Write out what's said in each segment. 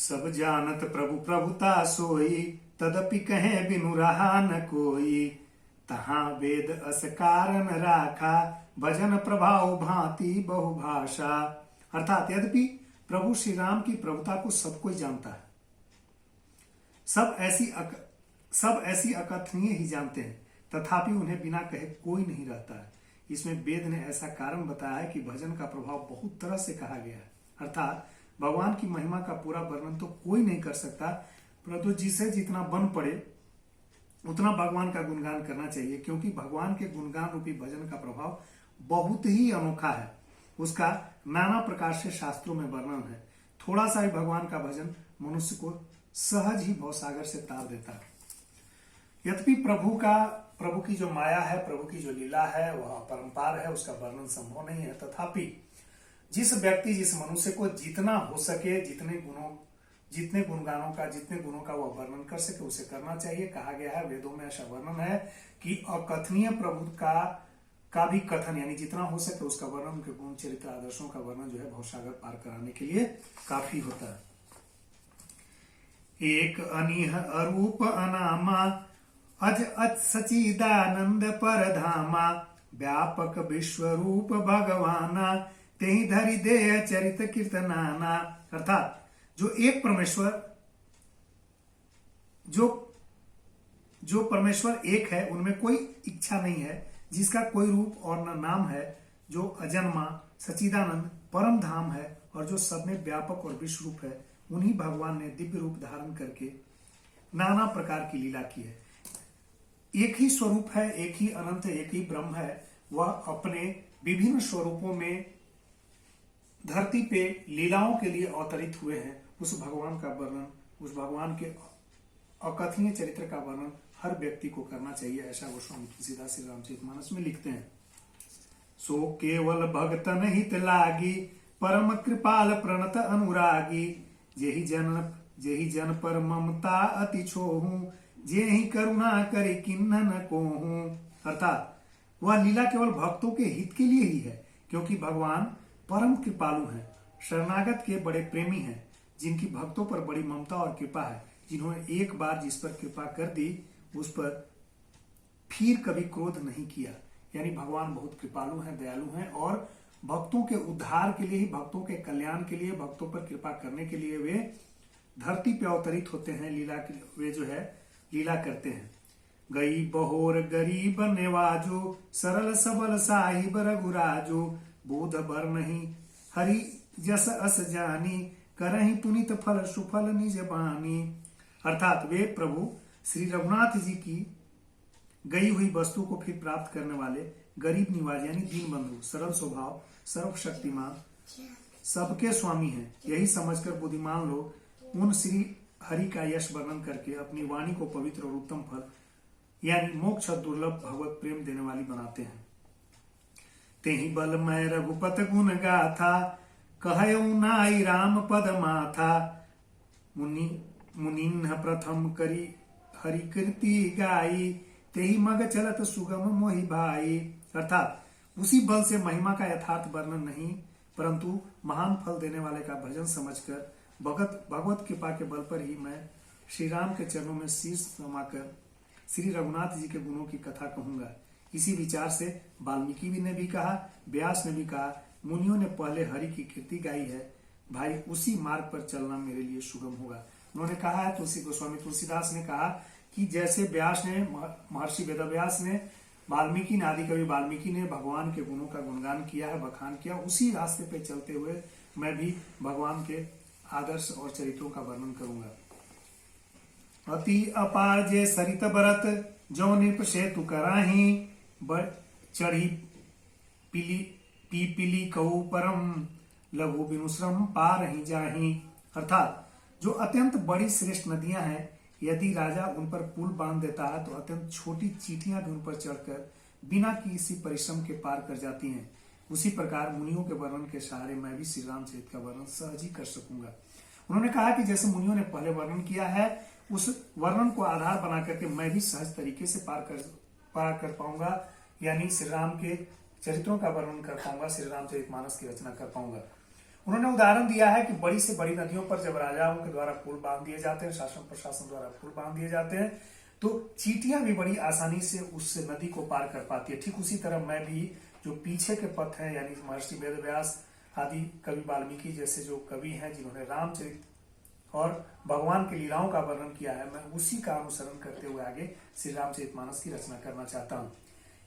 सब जानत प्रभु प्रभुता सोई, तदपि कहे बिनु रहा न कोई। तहाँ वेद अस कारण राखा, भजन प्रभाव भांति बहुभाषा। अर्थात यद्यपि प्रभु श्री राम की प्रभुता को सब कोई जानता है, सब ऐसी अकथनीय ही जानते हैं, तथापि उन्हें बिना कहे कोई नहीं रहता है। इसमें वेद ने ऐसा कारण बताया है कि भजन का प्रभाव बहुत तरह से कहा गया है। अर्थात भगवान की महिमा का पूरा वर्णन तो कोई नहीं कर सकता, परंतु जिसे जितना बन पड़े उतना भगवान का गुणगान करना चाहिए, क्योंकि भगवान के गुणगान रूपी भजन का प्रभाव बहुत ही अनोखा है। उसका नाना प्रकार से शास्त्रों में वर्णन है। थोड़ा सा ही भगवान का भजन मनुष्य को सहज ही भवसागर से तार देता है। यद्यपि प्रभु की जो माया है, प्रभु की जो लीला है, वह अपरंपार है, उसका वर्णन संभव नहीं है। तथापि जिस मनुष्य को जितना हो सके, जितने गुणों का वह वर्णन कर सके, उसे करना चाहिए। कहा गया है, वेदों में ऐसा वर्णन है कि अकथनीय प्रभु का भी कथन, यानी जितना हो सके उसका वर्णन, उनके गुण चरित्र आदर्शों का वर्णन जो है भवसागर पार कराने के लिए काफी होता है। एक अनिह अरूप अनामा, अज अच सचिदानंद परधामा। व्यापक विश्व रूप भगवाना, तेहि धरि देह चरित कीर्तनाना। अर्थात जो एक परमेश्वर, जो परमेश्वर एक है, उनमें कोई इच्छा नहीं है, जिसका कोई रूप और न नाम है, जो अजन्मा सचिदानंद परम धाम है और जो सब में व्यापक और विश्व रूप है, उन्हीं भगवान ने दिव्य रूप धारण करके नाना प्रकार की लीला की है। एक ही स्वरूप है, एक ही अनंत, एक ही ब्रह्म है। वह अपने विभिन्न स्वरूपों में धरती पे लीलाओं के लिए अवतरित हुए हैं। उस भगवान का वर्णन, उस भगवान के अकथनीय चरित्र का वर्णन हर व्यक्ति को करना चाहिए, ऐसा गोस्वामी तुलसीदास श्री रामचरितमानस में लिखते हैं। सो केवल भगतन हित लागी, परम कृपाल प्रणत अनुरागी। जेहि जन पर ममता अति छोहू, जेहि करुणा करे किन्नन कोहू। अर्थात वह लीला केवल भक्तों के हित के लिए ही है, क्योंकि भगवान परम कृपालु हैं, शरणागत के बड़े प्रेमी हैं, जिनकी भक्तों पर बड़ी ममता और कृपा है, जिन्होंने एक बार जिस पर कृपा कर दी उस पर फिर कभी क्रोध नहीं किया। यानी भगवान बहुत कृपालु हैं, दयालु हैं, और भक्तों के उद्धार के लिए ही, भक्तों के कल्याण के लिए, भक्तों पर कृपा करने के लिए वे धरती पे अवतरित होते हैं, वे जो है लीला करते हैं। गई बहोर गरीब नेवाजो, सरल सबल साहिब रघुराजो। बोध बर नहीं हरि जस अस जानी, करहि पुनित फल सुफल निज बानी। अर्थात वे प्रभु श्री रघुनाथ जी की गई हुई वस्तु को फिर प्राप्त करने वाले गरीब निवाज, यानी दीन बंधु, सरल स्वभाव, सर्वशक्तिमान, सबके स्वामी हैं। यही समझकर बुद्धिमान लोग उन श्री हरि का यश वर्णन करके अपनी वाणी को पवित्र और उत्तम फल, यानी मोक्ष दुर्लभ भगवत प्रेम देने वाली बनाते हैं। तेहि बल मैं रघुपत गुण गाथा, कहयौ नाई राम पद माथा। मुनिन्ह प्रथम करी हरि कीर्ति गाई, तेहि मग चलत सुगम मोहि भाई। अर्थात उसी बल से महिमा का यथार्थ वर्णन नहीं, परंतु महान फल देने वाले का भजन समझकर भगवत कृपा के बल पर ही मैं श्री राम के चरणों में शीश नमाकर श्री रघुनाथ जी के गुणों की कथा कहूंगा। इसी विचार से वाल्मीकि ने भी कहा, व्यास ने भी कहा, मुनियों ने पहले हरि की कीर्ति गाई है, भाई उसी मार्ग पर चलना मेरे लिए सुगम होगा। उन्होंने कहा है, गोस्वामी तुलसीदास ने कहा कि जैसे व्यास ने, महर्षि वेदव्यास ने, वाल्मीकि ने, आदि कवि वाल्मीकि ने भगवान के गुणों का गुणगान किया है, बखान किया, उसी रास्ते पे चलते हुए मैं भी भगवान के आदर्श और चरित्रों का वर्णन करूंगा। अति अपार जे सरित बरत, जो नृप सेतु कराही। चढ़ी पीपीली कहू परम, लघु बिनु श्रम पार ही जाही। अर्थात जो अत्यंत बड़ी श्रेष्ठ नदियां हैं, यदि राजा उन पर पुल बांध देता है तो अत्यंत छोटी चींटियां भी उन पर चढ़कर बिना किसी परिश्रम के पार कर जाती हैं। उसी प्रकार मुनियों के वर्णन के सहारे मैं भी श्री रामचरित का वर्णन सहज ही कर सकूंगा। उन्होंने कहा कि जैसे मुनियों ने पहले वर्णन किया है, उस वर्णन को आधार बना करके मैं भी सहज तरीके से पार कर पाऊंगा, यानी श्री राम के चरित्रों का वर्णन कर पाऊंगा, श्री रामचरितमानस की रचना कर पाऊंगा। उन्होंने उदाहरण दिया है कि बड़ी से बड़ी नदियों पर जब राजाओं के द्वारा पुल बांध दिए जाते हैं, शासन प्रशासन द्वारा पुल बांध दिए जाते हैं, तो चींटियां भी बड़ी आसानी से उस नदी को पार कर पाती है। ठीक उसी तरह मैं भी जो पीछे के पथ हैं, यानी महर्षि वेदव्यास आदि, कवि वाल्मीकि जैसे जो कवि हैं जिन्होंने रामचरित और भगवान की लीलाओं का वर्णन किया है, मैं उसी का अनुसरण करते हुए आगे श्री रामचरितमानस की रचना करना चाहता हूँ।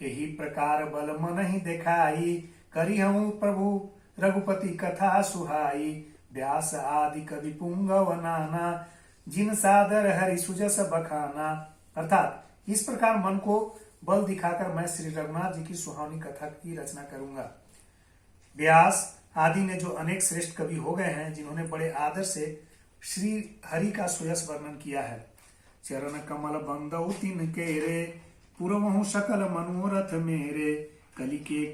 यही प्रकार बल मन ही दिखाई, करी हूँ प्रभु रघुपति कथा सुहाई, व्यास आदि कवि पुंगव नाना, जिन सादर हरि सुजस बखाना। अर्थात इस प्रकार मन को बल दिखाकर मैं श्री रघुनाथ जी की सुहावनी कथा की रचना करूंगा। व्यास आदि ने जो अनेक श्रेष्ठ कवि हो गए हैं, जिन्होंने बड़े आदर से श्री हरि का सुयस वर्णन किया है। चरण कमल बंदौ तिनके रे, पुरवहु सकल मनोरथ मेरे, कलि के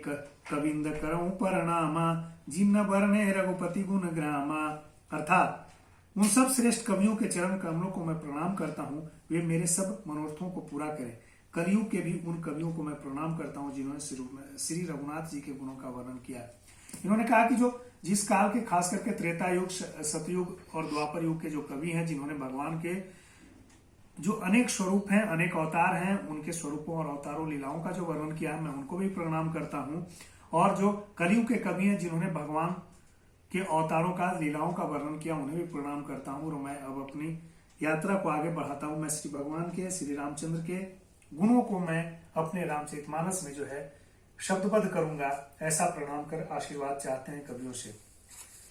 कविंद करऊं प्रणामा, जिन्न बरने रघुपति गुण ग्रामा। अर्थात उन सब श्रेष्ठ कवियों के चरण कमलों को मैं प्रणाम करता हूँ, वे मेरे सब मनोरथों को पूरा करें। कलियुग के भी उन कवियों को मैं प्रणाम करता हूँ जिन्होंने श्री रघुनाथ जी के गुणों का वर्णन किया। इन्होंने कहा कि जो जिस काल के, खास करके त्रेता युग, सतयुग और द्वापर युग के जो कवि हैं, जिन्होंने भगवान के जो अनेक स्वरूप हैं, अनेक अवतार हैं, उनके स्वरूपों और अवतारों लीलाओं का जो वर्णन किया है, मैं उनको भी प्रणाम करता हूँ। और जो कलियुग के कवि हैं, जिन्होंने भगवान के अवतारों का, लीलाओं का वर्णन किया, उन्हें भी प्रणाम करता हूँ। और मैं अब अपनी यात्रा को आगे बढ़ाता हूँ। मैं श्री भगवान के, श्री रामचंद्र के गुणों को मैं अपने रामचरितमानस में जो है शब्दबद्ध करूंगा, ऐसा प्रणाम कर आशीर्वाद चाहते हैं कवियों से।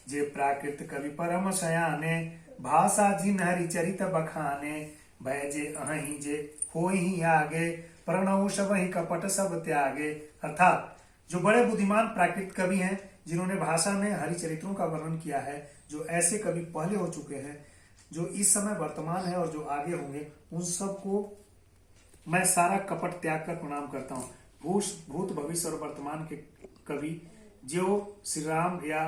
जे प्राकृत कवि परम सयाने, भाषा जिन हरि चरित बखाने, भय जे अहि जे होहि आगे, प्रणव सब ही कपट सब त्यागे। अर्थात जो बड़े बुद्धिमान प्राकृत कवि हैं, जिन्होंने भाषा में हरिचरित्रों का वर्णन किया है, जो ऐसे कवि पहले हो चुके हैं, जो इस समय वर्तमान है और जो आगे होंगे, उन सबको मैं सारा कपट त्याग कर प्रणाम करता हूँ। भूत भविष्य और वर्तमान के कवि जो श्री राम या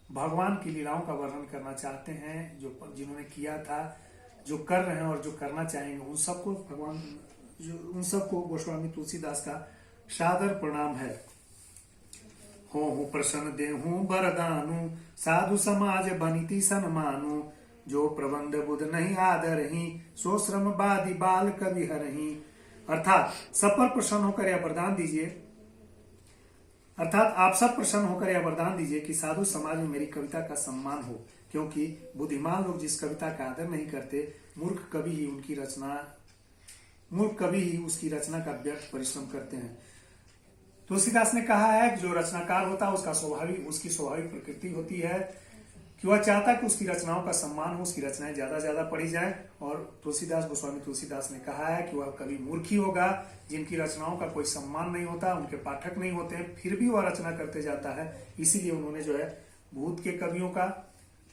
भगवान की लीलाओं का वर्णन करना चाहते हैं, जो जिन्होंने किया था, जो कर रहे हैं और जो करना चाहेंगे, उन सबको गोस्वामी तुलसीदास का सादर प्रणाम है। हो प्रसन्न देहु बरदानु, साधु समाज बनिति सन्मानु, जो प्रबंध बुध नहीं आदर ही, सो श्रम बादी बाल कवि हरही। अर्थात सब पर प्रसन्न होकर यह वरदान दीजिए, अर्थात आप सब प्रसन्न होकर यह वरदान दीजिए कि साधु समाज में मेरी कविता का सम्मान हो, क्योंकि बुद्धिमान लोग जिस कविता का आदर नहीं करते, मूर्ख कवि ही उसकी रचना का व्यर्थ परिश्रम करते हैं। तुलसीदास ने कहा है कि जो रचनाकार होता है, उसकी स्वाभाविक प्रकृति होती है कि वह चाहता है कि उसकी रचनाओं का सम्मान हो, उसकी रचनाएं ज्यादा पढ़ी जाए। और गोस्वामी तुलसीदास ने कहा है कि वह कवि मूर्ख ही होगा जिनकी रचनाओं का कोई सम्मान नहीं होता, उनके पाठक नहीं होते हैं, फिर भी वह रचना करते जाता है। इसीलिए उन्होंने जो है भूत के कवियों का,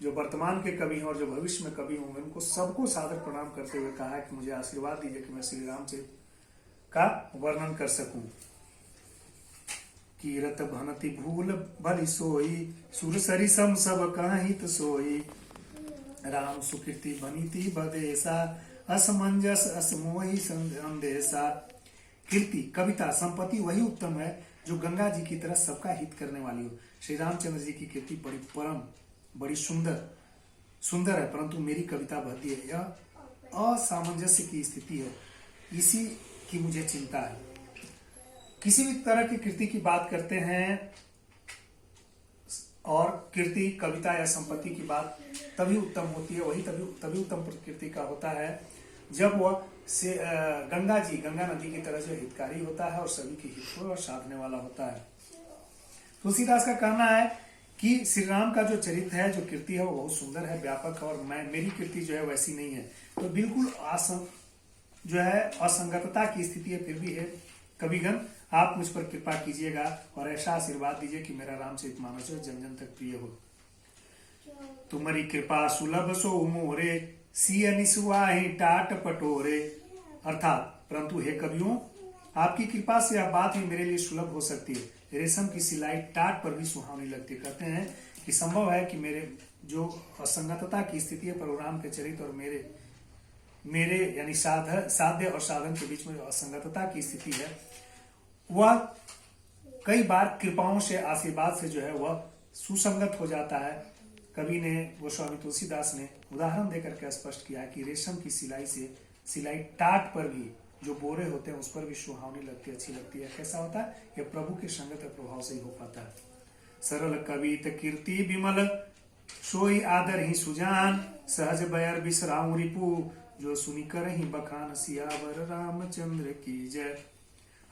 जो वर्तमान के कवि हैं और जो भविष्य में कवि होंगे, उनको सबको सादर प्रणाम करते हुए कहा है कि मुझे आशीर्वाद दीजिए कि मैं श्री रामचरित का वर्णन कर सकूं। कीरत भनति भूल भली सोई, सुर सरिसम सब काहित सोई, राम सुकृति बनीति बदेसा, असमंजस असमोही संदेशा। कीर्ति, कविता, संपत्ति वही उत्तम है जो गंगा जी की तरह सबका हित करने वाली हो। श्री रामचंद्र जी की कीर्ति बड़ी सुंदर है, परंतु मेरी कविता भद्दी है। यह असामंजस्य की स्थिति है, इसी की मुझे चिंता है। किसी भी तरह की कीर्ति की बात करते हैं, और कीर्ति, कविता या संपत्ति की बात तभी उत्तम होती है, वही तभी उत्तम प्रकृति का होता है जब वह से गंगा नदी की तरह जो हितकारी होता है और सभी की हित को साधने वाला होता है। तुलसीदास का कहना है कि श्री राम का जो चरित्र है, जो कीर्ति है, वो बहुत सुंदर है, व्यापक है, और मेरी कीर्ति जो है वैसी नहीं है। तो बिल्कुल असंगतता की स्थिति है, फिर भी है। कविगण, आप मुझ पर कृपा कीजिएगा और ऐसा आशीर्वाद दीजिए कि मेरा रामचरितमानस जन जन तक प्रिय हो। तुम्हारी कृपा सुलभ सो मोरे, सिय निसुआहि टाट पटोरे। अर्थात परंतु हे कवियों, आपकी कृपा से यह बात ही मेरे लिए सुलभ हो सकती है। रेशम की सिलाई टाट पर भी सुहावनी लगती है। कहते हैं कि संभव है कि मेरे जो असंगतता की स्थिति है, परशुराम के चरित्र और मेरे यानी साध्य और साधन के बीच में जो असंगतता की स्थिति है, वह कई बार कृपाओं से, आशीर्वाद से जो है वह सुसंगत हो जाता है। कवि ने, गोस्वामी तुलसीदास ने उदाहरण देकर के स्पष्ट किया कि रेशम की सिलाई से सिलाई टाट पर भी जो बोरे होते हैं उस पर भी सुहावनी लगती, अच्छी लगती है। कैसा होता है? यह प्रभु के संगत प्रभाव से ही हो पाता है। सरल कवित कीर्ति विमल सोई आदर ही सुजान, सहज बयर बिसराऊ रिपु, जो सुनी कर ही बखान, सियावर रामचंद्र की जय।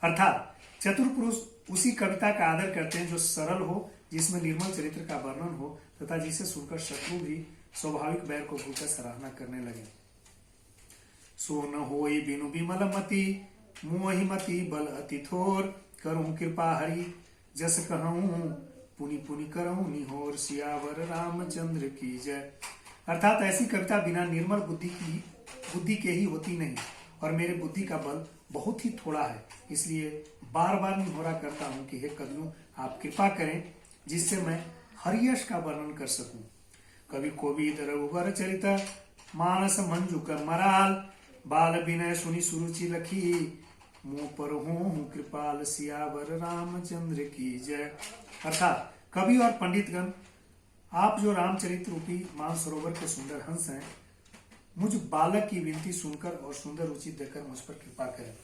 अर्थात चतुर पुरुष उसी कविता का आदर करते हैं जो सरल हो, जिसमें निर्मल चरित्र का वर्णन हो तथा जिसे सुनकर शत्रु भी स्वाभाविक बैर को भूलकर सराहना करने लगे। सो न होई बिनु विमल मति, मोहि मति बल अति थोर, करूं कृपा हरि जस कहूं, पुनि पुनि करऊं निहोर, सियावर रामचंद्र की जय। अर्थात ऐसी कविता बिना निर्मल बुद्धि के ही होती नहीं, और मेरे बुद्धि का बल बहुत ही थोड़ा है, इसलिए बार बार निहोरा करता हूं कि हे कवियों, आप कृपा करें जिससे मैं हरियश का वर्णन कर सकूं। कवि कोविद रघुवर चरित, मानस मंजू कर मराल, बाल विनय सुनी सुरुचि लखी, मुंह पर हूं कृपाल, सियावर रामचंद्र की जय। अर्थात कवि और पंडितगण, आप जो रामचरित रूपी मानसरोवर के सुंदर हंस हैं, मुझ बालक की विनती सुनकर और सुंदर रुचि देकर मुझ पर कृपा करें।